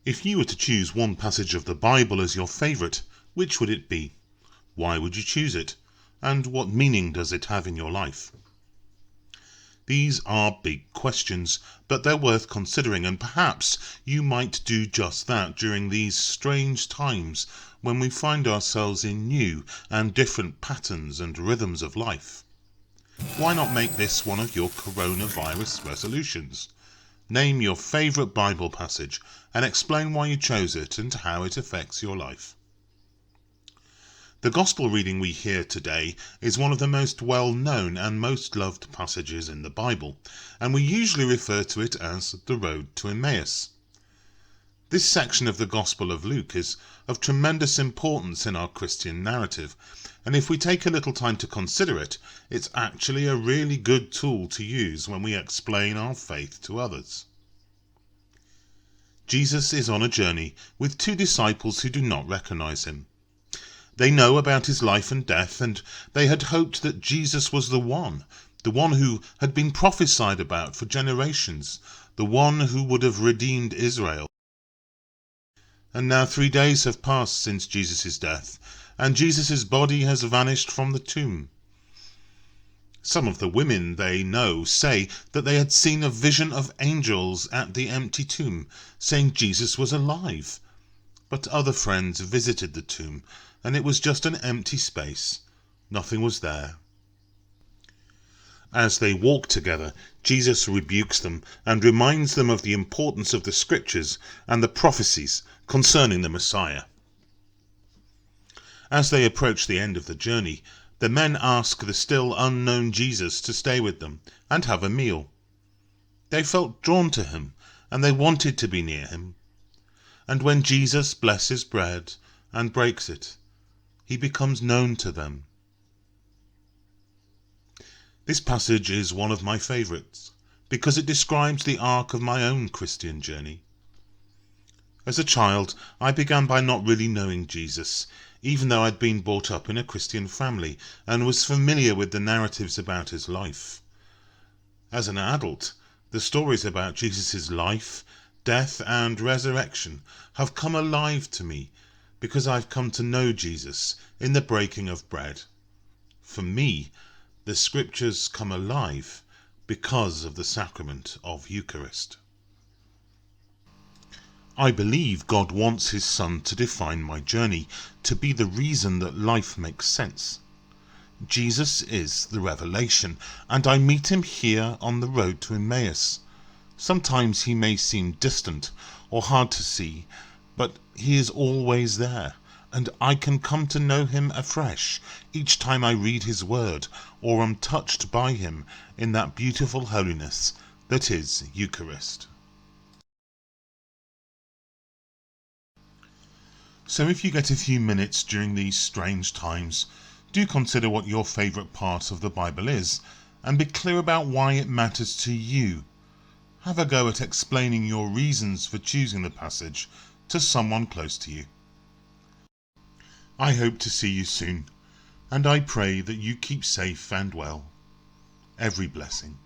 If you were to choose one passage of the Bible as your favourite, which would it be? Why would you choose it? And what meaning does it have in your life? These are big questions, but they're worth considering, and perhaps you might do just that during these strange times when we find ourselves in new and different patterns and rhythms of life. Why not make this one of your coronavirus resolutions? Name your favourite Bible passage and explain why you chose it and how it affects your life. The Gospel reading we hear today is one of the most well-known and most loved passages in the Bible, and we usually refer to it as the road to Emmaus. This section of the Gospel of Luke is of tremendous importance in our Christian narrative, and if we take a little time to consider it, it's actually a really good tool to use when we explain our faith to others. Jesus is on a journey with two disciples who do not recognize him. They know about his life and death, and they had hoped that Jesus was the one who had been prophesied about for generations, the one who would have redeemed Israel. And now 3 days have passed since Jesus' death, and Jesus' body has vanished from the tomb. Some of the women they know say that they had seen a vision of angels at the empty tomb, saying Jesus was alive. But other friends visited the tomb, and it was just an empty space. Nothing was there. As they walk together, Jesus rebukes them and reminds them of the importance of the scriptures and the prophecies concerning the Messiah. As they approach the end of the journey, the men ask the still unknown Jesus to stay with them and have a meal. They felt drawn to him, and they wanted to be near him. And when Jesus blesses bread and breaks it, he becomes known to them. This passage is one of my favourites because it describes the arc of my own Christian journey. As a child, I began by not really knowing Jesus, even though I'd been brought up in a Christian family and was familiar with the narratives about his life. As an adult, the stories about Jesus' life, death and resurrection have come alive to me because I've come to know Jesus in the breaking of bread. For me, the scriptures come alive because of the sacrament of Eucharist. I believe God wants his Son to define my journey, to be the reason that life makes sense. Jesus is the revelation, and I meet him here on the road to Emmaus. Sometimes he may seem distant or hard to see, but he is always there, and I can come to know him afresh each time I read his word or am touched by him in that beautiful holiness that is Eucharist. So if you get a few minutes during these strange times, do consider what your favourite part of the Bible is, and be clear about why it matters to you. Have a go at explaining your reasons for choosing the passage to someone close to you. I hope to see you soon, and I pray that you keep safe and well. Every blessing.